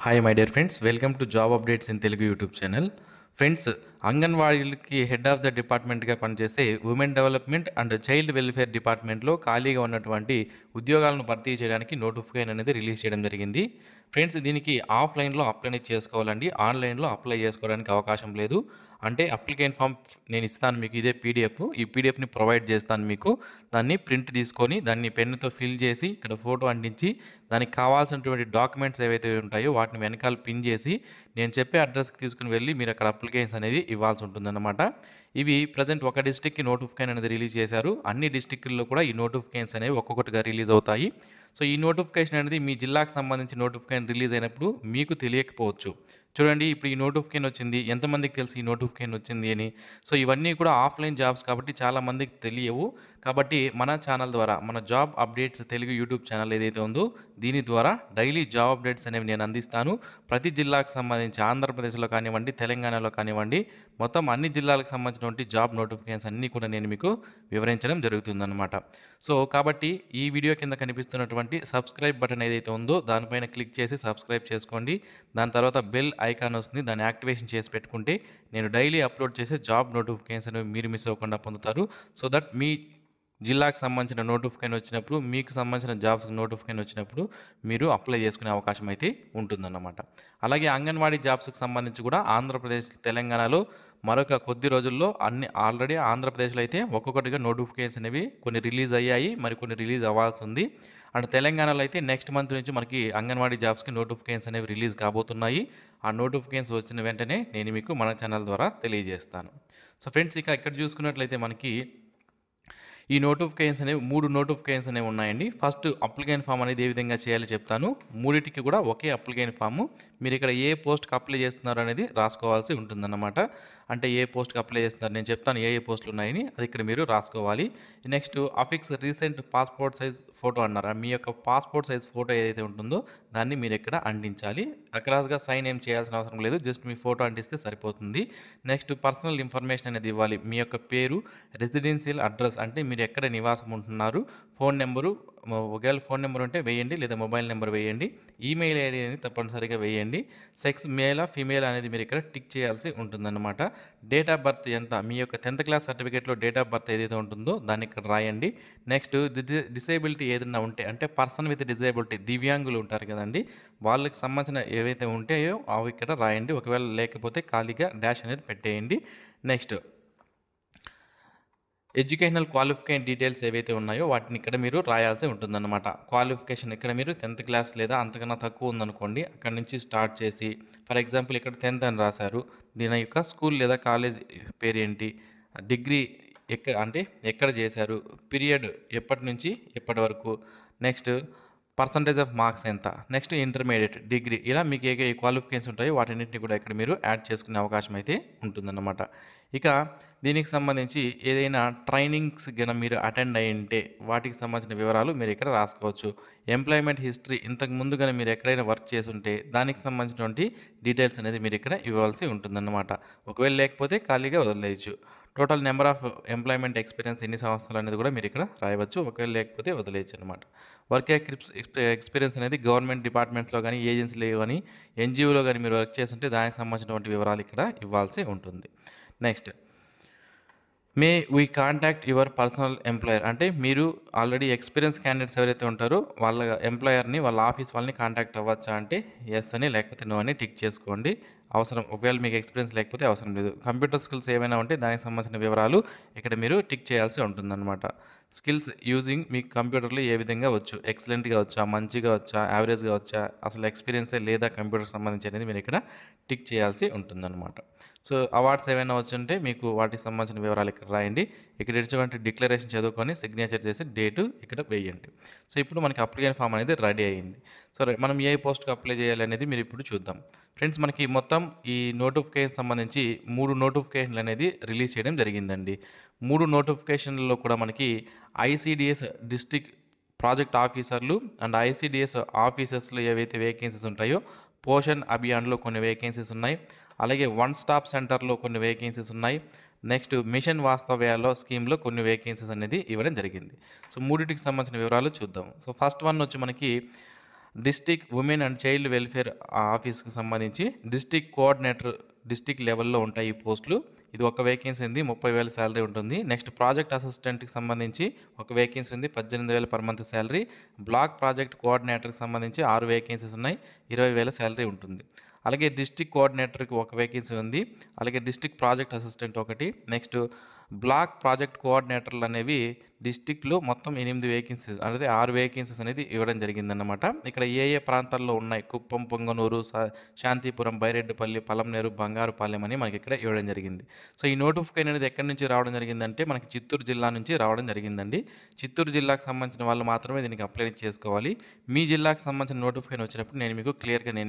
Hi my dear friends, welcome to job updates in Telugu YouTube channel. Friends, అంగన్వాడీలకి head of the డిపార్ట్మెంట్గా పనిచేసే women development and child welfare డిపార్ట్మెంట్లో ఖాళీగా ఉన్నటువంటి ఉద్యోగాలను భర్తీ చేయడానికి నోటిఫికేషన్ అనేది రిలీజ్ చేయడం జరిగింది. ఫ్రెండ్స్, దీనికి ఆఫ్లైన్లో అప్లై చేసుకోవాలండి. ఆన్లైన్లో అప్లై చేసుకోవడానికి అవకాశం లేదు. అంటే అప్లికేషన్ ఫామ్ నేను ఇస్తాను మీకు, ఇదే పీడిఎఫ్. ఈ పీడిఎఫ్ని ప్రొవైడ్ చేస్తాను మీకు. దాన్ని ప్రింట్ తీసుకొని దాన్ని పెన్నుతో ఫిల్ చేసి ఇక్కడ ఫోటో అంటించి దానికి కావాల్సినటువంటి డాక్యుమెంట్స్ ఏవైతే ఉంటాయో వాటిని వెనకాల పిన్ చేసి నేను చెప్పే అడ్రస్కి తీసుకుని వెళ్ళి మీరు అక్కడ అప్లికేషన్స్ అనేది ఇవ్వాల్సి ఉంటుందన్నమాట. ఇవి ప్రజెంట్ ఒక డిస్టిక్కి నోటిఫికేషన్ అనేది రిలీజ్ చేశారు. అన్ని డిస్టిక్ల్లో కూడా ఈ నోటిఫికేషన్స్ అనేవి ఒక్కొక్కటిగా రిలీజ్ అవుతాయి. సో ఈ నోటిఫికేషన్ అనేది మీ జిల్లాకు సంబంధించి నోటిఫికేషన్ రిలీజ్ అయినప్పుడు మీకు తెలియకపోవచ్చు. చూడండి, ఇప్పుడు ఈ నోటిఫికేషన్ వచ్చింది, ఎంతమందికి తెలుసు ఈ నోటిఫికేషన్ వచ్చింది అని. సో ఇవన్నీ కూడా ఆఫ్లైన్ జాబ్స్ కాబట్టి చాలామందికి తెలియవు. కాబట్టి మన ఛానల్ ద్వారా, మన job updates Telugu YouTube channel ఏదైతే ఉందో దీని ద్వారా డైలీ జాబ్ అప్డేట్స్ అనేవి నేను అందిస్తాను. ప్రతి జిల్లాకు సంబంధించి ఆంధ్రప్రదేశ్లో కానివ్వండి, తెలంగాణలో కానివ్వండి, మొత్తం అన్ని జిల్లాలకు సంబంధించినటువంటి జాబ్ నోటిఫికేషన్స్ అన్నీ కూడా నేను మీకు వివరించడం జరుగుతుందన్నమాట. సో కాబట్టి ఈ వీడియో కింద కనిపిస్తున్నటువంటి సబ్స్క్రైబ్ బటన్ ఏదైతే ఉందో దానిపైన క్లిక్ చేసి సబ్స్క్రైబ్ చేసుకోండి. దాని తర్వాత బెల్ ఐకాన్ వస్తుంది, దాన్ని యాక్టివేషన్ చేసి పెట్టుకుంటే నేను డైలీ అప్లోడ్ చేసే జాబ్ నోటిఫికేషన్స్ అనేవి మీరు మిస్ అవ్వకుండా పొందుతారు. సో దట్ మీ జిల్లాకు సంబంధించిన నోటిఫికేషన్ వచ్చినప్పుడు, మీకు సంబంధించిన జాబ్స్కి నోటిఫికేషన్ వచ్చినప్పుడు మీరు అప్లై చేసుకునే అవకాశం అయితే ఉంటుందన్నమాట. అలాగే అంగన్వాడీ జాబ్స్కి సంబంధించి కూడా ఆంధ్రప్రదేశ్, తెలంగాణలో మరొక కొద్ది రోజుల్లో ఆల్రెడీ ఆంధ్రప్రదేశ్లో అయితే ఒక్కొక్కటిగా నోటిఫికేషన్స్ అనేవి కొన్ని రిలీజ్ అయ్యాయి, మరి కొన్ని రిలీజ్ అవ్వాల్సి ఉంది. అండ్ తెలంగాణలో అయితే నెక్స్ట్ మంత్ నుంచి మనకి అంగన్వాడీ జాబ్స్కి నోటిఫికేషన్స్ అనేవి రిలీజ్ కాబోతున్నాయి. ఆ నోటిఫికేషన్స్ వచ్చిన వెంటనే నేను మీకు మన ఛానల్ ద్వారా తెలియజేస్తాను. సో ఫ్రెండ్స్, ఇక ఇక్కడ చూసుకున్నట్లయితే మనకి ఈ నోటిఫికేషన్స్ అనేవి 3 నోటిఫికేషన్స్ అనేవి ఉన్నాయండి. ఫస్ట్ అప్లికేషన్ ఫామ్ అనేది ఏ విధంగా చేయాలో చెప్తాను. మూడింటికి కూడా ఒకే అప్లికేషన్ ఫాము. మీరు ఇక్కడ ఏ పోస్ట్కి అప్లై చేస్తున్నారు అనేది రాసుకోవాల్సి ఉంటుందన్నమాట. అంటే ఏ పోస్ట్కి అప్లై చేస్తున్నారు నేను చెప్తాను, ఏ పోస్టులు ఉన్నాయని, అది ఇక్కడ మీరు రాసుకోవాలి. Next affix recent passport size photo అన్నారు. మీ యొక్క పాస్పోర్ట్ సైజ్ ఫోటో ఏదైతే ఉంటుందో దాన్ని మీరు ఇక్కడ అంటించాలి. అక్రాస్గా సైన్ ఏం చేయాల్సిన అవసరం లేదు, జస్ట్ మీ ఫోటో అంటిస్తే సరిపోతుంది. నెక్స్ట్ పర్సనల్ ఇన్ఫర్మేషన్ అనేది ఇవ్వాలి. మీ యొక్క పేరు, రెసిడెన్షియల్ అడ్రస్ అంటే మీరు ఎక్కడ నివాసం ఉంటున్నారు, ఫోన్ నెంబరు, ఒకవేళ ఫోన్ నెంబర్ ఉంటే వేయండి, లేదా మొబైల్ నెంబర్ వేయండి. ఈమెయిల్ ఐడి అనేది తప్పనిసరిగా వేయండి. సెక్స్ మేలా ఫీమేల్ అనేది మీరు ఇక్కడ టిక్ చేయాల్సి ఉంటుందన్నమాట. డేట్ ఆఫ్ బర్త్ ఎంత, మీ యొక్క 10th క్లాస్ సర్టిఫికేట్లో డేట్ ఆఫ్ బర్త్ ఏదైతే ఉంటుందో దాన్ని ఇక్కడ రాయండి. నెక్స్ట్ డిసేబిలిటీ ఏదైనా ఉంటే, అంటే పర్సన్ విత్ డిజేబిలిటీ, దివ్యాంగులు ఉంటారు కదండి, వాళ్ళకి సంబంధించిన ఏవైతే ఉంటాయో అవి ఇక్కడ రాయండి. ఒకవేళ లేకపోతే ఖాళీగా డాష్ అనేది పెట్టేయండి. నెక్స్ట్ ఎడ్యుకేషనల్ క్వాలిఫికేషన్ డీటెయిల్స్ ఏవైతే ఉన్నాయో వాటిని ఇక్కడ మీరు రాయాల్సి ఉంటుందన్నమాట. క్వాలిఫికేషన్ ఇక్కడ మీరు 10th క్లాస్ లేదా అంతకన్నా తక్కువ ఉందనుకోండి, అక్కడ నుంచి స్టార్ట్ చేసి, ఫర్ ఎగ్జాంపుల్ ఇక్కడ 10th అని రాశారు, దీని యొక్క స్కూల్ లేదా కాలేజ్ పేరు ఏంటి, డిగ్రీ ఎక్కడ చేశారు, పీరియడ్ ఎప్పటి నుంచి ఎప్పటి వరకు, నెక్స్ట్ పర్సంటేజ్ ఆఫ్ మార్క్స్ ఎంత, నెక్స్ట్ ఇంటర్మీడియట్, డిగ్రీ, ఇలా మీకు ఏ క్వాలిఫికేషన్స్ ఉంటాయో వాటన్నింటినీ కూడా ఇక్కడ మీరు యాడ్ చేసుకునే అవకాశం అయితే ఉంటుందన్నమాట. ఇక దీనికి సంబంధించి ఏదైనా ట్రైనింగ్స్ గన మీరు అటెండ్ అయి ఉంటే వాటికి సంబంధించిన వివరాలు మీరు ఇక్కడ రాసుకోవచ్చు. ఎంప్లాయ్మెంట్ హిస్టరీ, ఇంతకు ముందు కానీ మీరు ఎక్కడైనా వర్క్ చేసి ఉంటే దానికి సంబంధించినటువంటి డీటెయిల్స్ అనేది మీరు ఇక్కడ ఇవ్వాల్సి ఉంటుందన్నమాట. ఒకవేళ లేకపోతే ఖాళీగా వదిలేయచ్చు. Total number of employment experience ఎన్ని సంవత్సరాలు అనేది కూడా మీరు ఇక్కడ రాయవచ్చు. ఒకవేళ లేకపోతే వదిలేయచ్చు అనమాట. వర్క్ ఎక్స్పీరియన్స్ అనేది గవర్నమెంట్ డిపార్ట్మెంట్లో కానీ, ఏజెన్సీలో కానీ, ఎన్జిఓలో కానీ మీరు వర్క్ చేస్తుంటే దానికి సంబంధించినటువంటి వివరాలు ఇక్కడ ఇవ్వాల్సి ఉంటుంది. Next, may we contact your personal employer, అంటే మీరు ఆల్రెడీ ఎక్స్పీరియన్స్ క్యాండిడేట్స్ ఎవరైతే ఉంటారో వాళ్ళ ఎంప్లాయర్ని, వాళ్ళ ఆఫీస్ వాళ్ళని కాంటాక్ట్ అవ్వచ్చా అంటే ఎస్ అని, లేకపోతే నో అని టిక్ చేసుకోండి. అవసరం, ఒకవేళ మీకు ఎక్స్పీరియన్స్ లేకపోతే అవసరం లేదు. కంప్యూటర్ స్కిల్స్ ఏమైనా ఉంటే దానికి సంబంధించిన వివరాలు ఇక్కడ మీరు టిక్ చేయాల్సి ఉంటుందన్నమాట. స్కిల్స్ యూజింగ్ మీకు కంప్యూటర్లో ఏ విధంగా వచ్చు, ఎక్సలెంట్గా వచ్చా, మంచిగా వచ్చా, యావరేజ్గా వచ్చా, అసలు ఎక్స్పీరియన్సే లేదా కంప్యూటర్ సంబంధించి అనేది మీరు ఇక్కడ టిక్ చేయాల్సి ఉంటుందన్నమాట. సో అవార్డ్స్ ఏమైనా వచ్చుంటే మీకు వాటికి సంబంధించిన వివరాలు ఇక్కడ రాయండి. ఇక్కడ ఇచ్చినటువంటి డిక్లరేషన్ చదువుకొని సిగ్నేచర్ చేసి డేటు ఇక్కడ వేయండి. సో ఇప్పుడు మనకి అప్లికేషన్ ఫామ్ అనేది రెడీ అయ్యింది. సరే, మనం ఏ పోస్ట్కి అప్లై చేయాలి అనేది మీరు ఇప్పుడు చూద్దాం. ఫ్రెండ్స్, మనకి మొత్తం ఈ నోటిఫికేషన్ సంబంధించి 3 నోటిఫికేషన్లు అనేది రిలీజ్ చేయడం జరిగిందండి. 3 నోటిఫికేషన్లలో కూడా మనకి ఐసిడిఎస్ డిస్ట్రిక్ట్ ప్రాజెక్ట్ ఆఫీసర్లు అండ్ ఐసిడిఎస్ ఆఫీసర్స్లో ఏవైతే వేకెన్సీస్ ఉంటాయో పోషణ్ అభియాన్లో కొన్ని వేకెన్సీస్ ఉన్నాయి. అలాగే వన్ స్టాప్ సెంటర్లో కొన్ని వేకెన్సీస్ ఉన్నాయి. నెక్స్ట్ మిషన్ వాస్తవ్యాల్లో స్కీమ్లో కొన్ని వేకెన్సీస్ అనేది ఇవ్వడం జరిగింది. సో మూడింటికి సంబంధించిన వివరాలు చూద్దాం. సో ఫస్ట్ వన్ వచ్చి మనకి district women and child welfare ఆఫీస్కి సంబంధించి డిస్ట్రిక్ట్ కోఆర్డినేటర్ డిస్ట్రిక్ట్ లెవెల్లో ఉంటాయి ఈ పోస్టులు. ఇది ఒక వేకెన్సీ ఉంది, 30,000 శాలరీ ఉంటుంది. నెక్స్ట్ ప్రాజెక్ట్ అసిస్టెంట్కి సంబంధించి ఒక వేకెన్సీ ఉంది, 18,000 per month salary. Block project కోఆర్డినేటర్కి సంబంధించి 6 వేకెన్సీస్ ఉన్నాయి, 20,000 శాలరీ ఉంటుంది. అలాగే డిస్ట్రిక్ట్ కోఆర్డినేటర్కి ఒక వేకెన్సీ ఉంది, అలాగే డిస్ట్రిక్ట్ ప్రాజెక్ట్ అసిస్టెంట్ ఒకటి. నెక్స్ట్ బ్లాక్ ప్రాజెక్ట్ కోఆర్డినేటర్లు అనేవి డిస్ట్రిక్ట్లో మొత్తం 8 వేకెన్సీస్ అంటే 6 వేకెన్సీస్ అనేది ఇవ్వడం జరిగిందన్నమాట. ఇక్కడ ఏ ప్రాంతాల్లో ఉన్నాయి, కుప్పం, పొంగనూరు, శాంతిపురం, బైరెడ్డిపల్లి, పలంనేరు, బంగారుపాలెం అని మనకి ఇక్కడ ఇవ్వడం జరిగింది. సో ఈ నోటిఫికేషన్ అనేది ఎక్కడి నుంచి రావడం జరిగిందంటే మనకి చిత్తూరు జిల్లా నుంచి రావడం జరిగిందండి. చిత్తూరు జిల్లాకు సంబంధించిన వాళ్ళు మాత్రమే దీనికి అప్లై చేసుకోవాలి. మీ జిల్లాకు సంబంధించిన నోటిఫికేషన్ వచ్చినప్పుడు నేను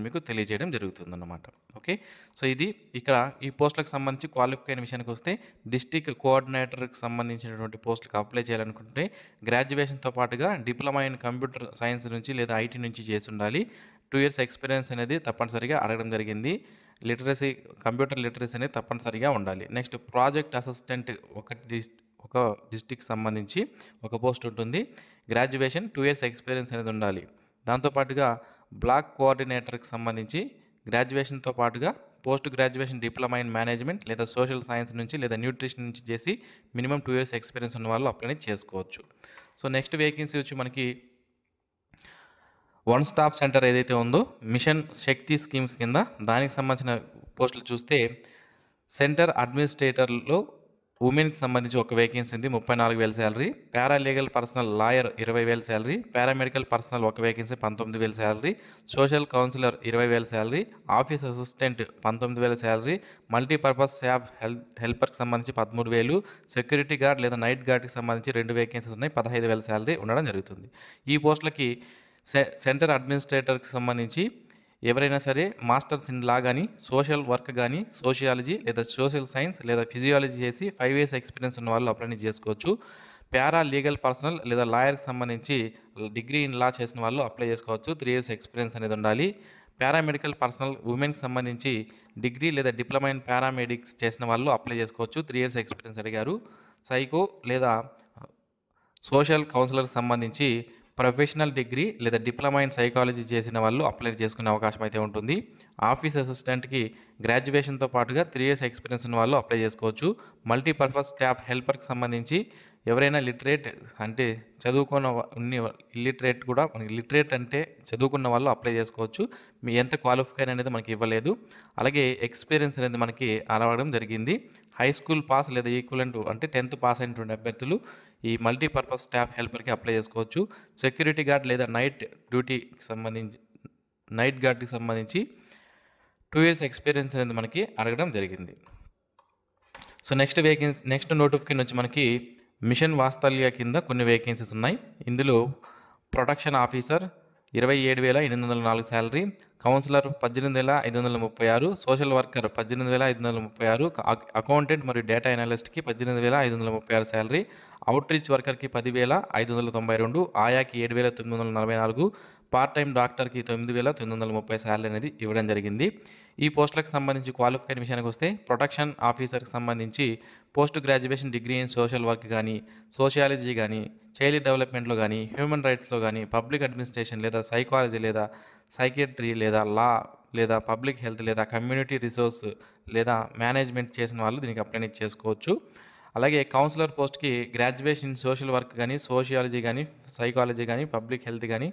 మీకు తెలియజేయడం జరుగుతుందన్నమాట. ఓకే, సో ఇది ఇక్కడ ఈ పోస్టులకు సంబంధించి క్వాలిఫికేషన్ విషయానికి వస్తే డిస్ట్రిక్ట్ కోఆర్డినేటర్కి సంబంధించినటువంటి పోస్టులకు అప్లై చేయాలనుకుంటే గ్రాడ్యుయేషన్తో పాటుగా డిప్లొమా ఇన్ కంప్యూటర్ సైన్స్ నుంచి లేదా ఐటీ నుంచి చేసి ఉండాలి. 2 years ఎక్స్పీరియన్స్ అనేది తప్పనిసరిగా అడగడం జరిగింది. కంప్యూటర్ లిటరసీ అనేది తప్పనిసరిగా ఉండాలి. నెక్స్ట్ ప్రాజెక్ట్ అసిస్టెంట్ ఒక డిస్ట్రిక్ట్ సంబంధించి ఒక పోస్ట్ ఉంటుంది. గ్రాడ్యుయేషన్ 2 years ఎక్స్పీరియన్స్ అనేది ఉండాలి. దాంతోపాటుగా బ్లాక్ కోఆర్డినేటర్కి సంబంధించి గ్రాడ్యుయేషన్తో పాటుగా post graduation diploma in management లేదా సోషల్ సైన్స్ నుంచి లేదా న్యూట్రిషన్ నుంచి చేసి మినిమం 2 years ఎక్స్పీరియన్స్ ఉన్న వాళ్ళు అప్లై చేసుకోవచ్చు. సో నెక్స్ట్ వేకెన్సీ వచ్చి మనకి వన్ స్టాప్ సెంటర్ ఏదైతే ఉందో మిషన్ శక్తి స్కీమ్ కింద దానికి సంబంధించిన పోస్టులు చూస్తే సెంటర్ అడ్మినిస్ట్రేటర్లో ఉమెన్కి సంబంధించి ఒక వేకెన్సీ ఉంది, 34,000 salary. Paralegal personnel lawyer 20,000 salary. Paramedical personnel ఒక vacancy 19,000 salary. Social counsellor 20,000 salary. Office assistant 19,000 salary. Multipurpose staff హెల్పర్కి సంబంధించి 13,000. సెక్యూరిటీ గార్డ్ లేదా నైట్ గార్డ్కి సంబంధించి 2 వేకెన్సీస్ ఉన్నాయి, 15,000 శాలరీ ఉండడం జరుగుతుంది. ఈ పోస్టులకి సెంటర్ అడ్మినిస్ట్రేటర్కి సంబంధించి ఎవరైనా సరే మాస్టర్స్ ఇన్ లా కానీ, సోషల్ వర్క్ కానీ, సోషియాలజీ లేదా సోషల్ సైన్స్ లేదా ఫిజియాలజీ చేసి 5 years ఎక్స్పీరియన్స్ ఉన్న వాళ్ళు అప్లై చేసుకోవచ్చు. పారా లీగల్ పర్సనల్ లేదా లాయర్కి సంబంధించి డిగ్రీ ఇన్ లా చేసిన వాళ్ళు అప్లై చేసుకోవచ్చు. 3 years ఎక్స్పీరియన్స్ అనేది ఉండాలి. పారామెడికల్ పర్సనల్ ఉమెన్కి సంబంధించి డిగ్రీ లేదా డిప్లొమా ఇన్ పారామెడిక్స్ చేసిన వాళ్ళు అప్లై చేసుకోవచ్చు. 3 years ఎక్స్పీరియన్స్ అడిగారు. సైకో లేదా సోషల్ కౌన్సిలర్కి సంబంధించి ప్రొఫెషనల్ డిగ్రీ లేదా డిప్లొమా ఇన్ సైకాలజీ చేసిన వాళ్ళు అప్లై చేసుకునే అవకాశం అయితే ఉంటుంది. ఆఫీస్ అసిస్టెంట్కి గ్రాడ్యుయేషన్తో పాటుగా 3 years ఎక్స్పీరియన్స్ ఉన్న వాళ్ళు అప్లై చేసుకోవచ్చు. మల్టీపర్పస్ స్టాఫ్ హెల్పర్కి సంబంధించి ఎవరైనా లిటరేట్ అంటే చదువుకున్న ఇల్లిటరేట్ కూడా మనకి లిటరేట్ అంటే చదువుకున్న వాళ్ళు అప్లై చేసుకోవచ్చు. మీ ఎంత క్వాలిఫికేషన్ అనేది మనకి ఇవ్వలేదు. అలాగే ఎక్స్పీరియన్స్ అనేది మనకి అడగడం జరిగింది. హై స్కూల్ పాస్ లేదా ఈక్వలెంట్ అంటే 10th పాస్ అయినటువంటి అభ్యర్థులు ఈ మల్టీపర్పస్ స్టాఫ్ హెల్పర్కి అప్లై చేసుకోవచ్చు. సెక్యూరిటీ గార్డ్ లేదా నైట్ గార్డ్కి సంబంధించి 2 years ఎక్స్పీరియన్స్ అనేది మనకి అడగడం జరిగింది. సో నెక్స్ట్ నోటిఫికేషన్ వచ్చి మనకి మిషన్ వాత్సల్య కింద కొన్ని వేకెన్సీస్ ఉన్నాయి. ఇందులో production officer 27,804 salary. Counsellor 18,536. Social worker 18,536. Accountant మరియు డేటా అనలిస్ట్కి 18,536 శాలరీ. అవుట్ రీచ్ వర్కర్కి 10,592. ఆయాకి 7,944. పార్ట్ టైం డాక్టర్కి 9,930 శాలరీ అనేది ఇవ్వడం జరిగింది. ఈ పోస్టులకు సంబంధించి క్వాలిఫికేషన్ విషయానికి వస్తే ప్రొడక్షన్ ఆఫీసర్కి సంబంధించి post graduation degree in social work కానీ, సోషియాలజీ కానీ, చైల్డ్ డెవలప్మెంట్లో కానీ, హ్యూమన్ రైట్స్లో కానీ, పబ్లిక్ అడ్మినిస్ట్రేషన్ లేదా సైకాలజీ లేదా సైకియాట్రీ లేదా లా లేదా పబ్లిక్ హెల్త్ లేదా కమ్యూనిటీ రిసోర్స్ లేదా మేనేజ్మెంట్ చేసిన వాళ్ళు దీనికి అప్లై చేసుకోవచ్చు. అలాగే కౌన్సిలర్ పోస్ట్కి గ్రాడ్యుయేషన్ ఇన్ సోషల్ వర్క్ కానీ, సోషియాలజీ కానీ, సైకాలజీ కానీ, పబ్లిక్ హెల్త్ కానీ,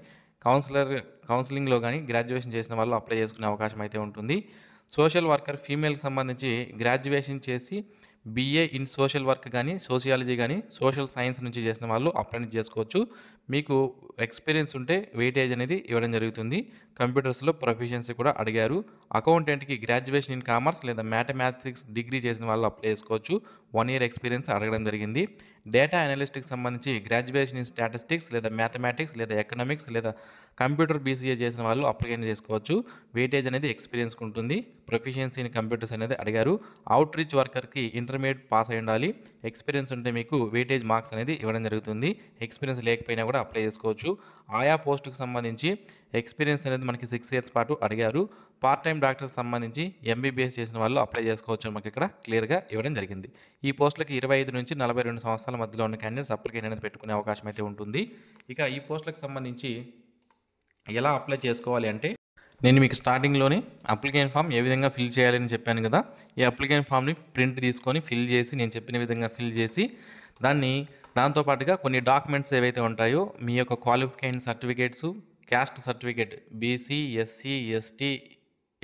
కౌన్సిలింగ్లో కానీ గ్రాడ్యుయేషన్ చేసిన వాళ్ళు అప్లై చేసుకునే అవకాశం అయితే ఉంటుంది. సోషల్ వర్కర్ ఫీమేల్కి సంబంధించి గ్రాడ్యుయేషన్ చేసి BA ఇన్ సోషల్ వర్క్ కానీ, సోషియాలజీ కానీ, సోషల్ సైన్స్ నుంచి చేసిన వాళ్ళు అప్లై చేసుకోవచ్చు. మీకు ఎక్స్పీరియన్స్ ఉంటే వెయిటేజ్ అనేది ఇవ్వడం జరుగుతుంది. కంప్యూటర్స్లో ప్రొఫిషియన్సీ కూడా అడిగారు. అకౌంటెంట్కి గ్రాడ్యుయేషన్ ఇన్ కామర్స్ లేదా మ్యాథమెటిక్స్ డిగ్రీ చేసిన వాళ్ళు అప్లై చేసుకోవచ్చు. 1 year ఎక్స్పీరియన్స్ అడగడం జరిగింది. డేటా అనలిస్ట్కి సంబంధించి గ్రాడ్యుయేషన్ ఇన్ స్టాటిస్టిక్స్ లేదా మ్యాథమెటిక్స్ లేదా ఎకనామిక్స్ లేదా కంప్యూటర్ BCA చేసిన వాళ్ళు అప్లై చేసుకోవచ్చు. వెయిటేజ్ అనేది ఎక్స్పీరియన్స్కి ఉంటుంది. ప్రొఫిషియన్సీ ఇన్ కంప్యూటర్స్ అనేది అడిగారు. అవుట్ రీచ్ వర్కర్కి ఇంటర్మీడియట్ పాస్ అయి ఉండాలి. ఎక్స్పీరియన్స్ ఉంటే మీకు వెయిటేజ్ మార్క్స్ అనేది ఇవ్వడం జరుగుతుంది. ఎక్స్పీరియన్స్ లేకపోయినా కూడా అప్లై చేసుకోవచ్చు. ఆయా పోస్టుకు సంబంధించి ఎక్స్పీరియన్స్ అనేది మనకి 6 years పాటు అడిగారు. పార్ట్ టైం డాక్టర్కి సంబంధించి MBBS చేసిన వాళ్ళు అప్లై చేసుకోవచ్చు మనకి ఇక్కడ క్లియర్గా ఇవ్వడం జరిగింది. ఈ పోస్టులకి 25 నుంచి 42 సంవత్సరాల మధ్యలో ఉన్న క్యాండిడేట్స్ అప్లికేషన్ అనేది పెట్టుకునే అవకాశం అయితే ఉంటుంది. ఇక ఈ పోస్టులకు సంబంధించి ఎలా అప్లై చేసుకోవాలి అంటే, నేను మీకు స్టార్టింగ్లోనే అప్లికేషన్ ఫామ్ ఏ విధంగా ఫిల్ చేయాలని చెప్పాను కదా. ఈ అప్లికేషన్ ఫామ్ని ప్రింట్ తీసుకొని ఫిల్ చేసి, నేను చెప్పిన విధంగా ఫిల్ చేసి, దాంతోపాటుగా కొన్ని డాక్యుమెంట్స్ ఏవైతే ఉంటాయో, మీ యొక్క qualification certificates, caste certificate, BC, SC, ST,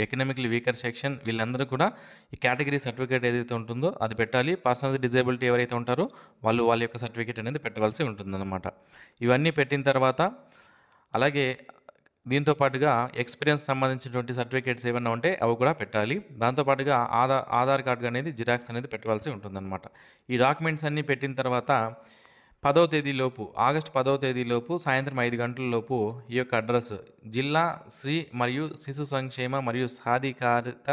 economically weaker section వీళ్ళందరూ కూడా ఈ కేటగిరీ సర్టిఫికేట్ ఏదైతే ఉంటుందో అది పెట్టాలి. పర్సనల్ డిజేబిలిటీ ఎవరైతే ఉంటారో వాళ్ళ యొక్క సర్టిఫికేట్ అనేది పెట్టవలసి ఉంటుందన్నమాట. ఇవన్నీ పెట్టిన తర్వాత అలాగే దీంతో పాటుగా ఎక్స్పీరియన్స్ సంబంధించినటువంటి సర్టిఫికేట్స్ ఏమైనా ఉంటే అవి కూడా పెట్టాలి. దాంతోపాటుగా ఆధార్ కార్డు అనేది జిరాక్స్ అనేది పెట్టవలసి ఉంటుందన్నమాట. ఈ డాక్యుమెంట్స్ అన్నీ పెట్టిన తర్వాత 10వ తేదీలోపు, ఆగస్టు 10వ తేదీలోపు సాయంత్రం 5 గంటలలోపు ఈ యొక్క అడ్రస్ జిల్లా స్త్రీ మరియు శిశు సంక్షేమ మరియు సాధికారిత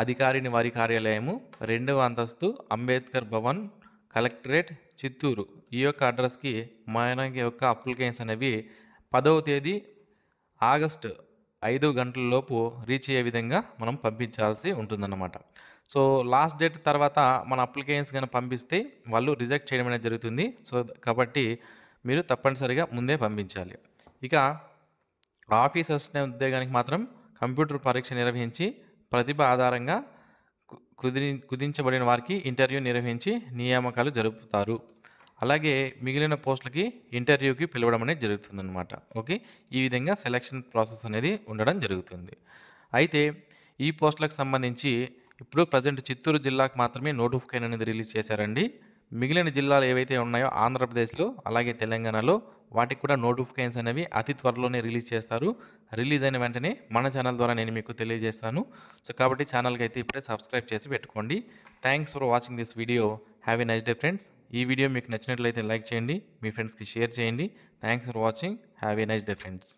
అధికారిని వారి కార్యాలయము, 2వ అంతస్తు, అంబేద్కర్ భవన్, కలెక్టరేట్, చిత్తూరు. ఈ యొక్క అడ్రస్కి మన యొక్క అప్లికేషన్స్ అనేవి 10వ తేదీ ఆగస్టు 5 గంటలలోపు రీచ్ అయ్యే విధంగా మనం పంపించాల్సి ఉంటుందన్నమాట. సో లాస్ట్ డేట్ తర్వాత మన అప్లికేషన్స్ కనుక పంపిస్తే వాళ్ళు రిజెక్ట్ చేయడం అనేది జరుగుతుంది. సో కాబట్టి మీరు తప్పనిసరిగా ముందే పంపించాలి. ఇక ఆఫీస్ అసిస్టెంట్ ఉద్యోగానికి మాత్రం కంప్యూటర్ పరీక్ష నిర్వహించి ప్రతిభ ఆధారంగా కుదించబడిన వారికి ఇంటర్వ్యూ నిర్వహించి నియామకాలు జరుపుతారు. అలాగే మిగిలిన పోస్టులకి ఇంటర్వ్యూకి పిలవడం అనేది జరుగుతుందన్నమాట. ఓకే, ఈ విధంగా సెలక్షన్ ప్రాసెస్ అనేది ఉండడం జరుగుతుంది. అయితే ఈ పోస్టులకు సంబంధించి ఇప్పుడు ప్రజెంట్ చిత్తూరు జిల్లాకు మాత్రమే నోటిఫికేషన్ అనేది రిలీజ్ చేశారండి. మిగిలిన జిల్లాలు ఏవైతే ఉన్నాయో ఆంధ్రప్రదేశ్లో అలాగే తెలంగాణలో వాటికి కూడా నోటిఫికేషన్స్ అనేవి అతి త్వరలోనే రిలీజ్ చేస్తారు. రిలీజ్ అయిన వెంటనే మన ఛానల్ ద్వారా నేను మీకు తెలియజేస్తాను. సో కాబట్టి ఛానల్కి అయితే ఇప్పుడే సబ్స్క్రైబ్ చేసి పెట్టుకోండి. Thanks for watching this video. Have a nice day friends. ఈ వీడియో మీకు నచ్చినట్లయితే లైక్ చేయండి, మీ ఫ్రెండ్స్కి షేర్ చేయండి. Thanks for watching. Have a nice day friends.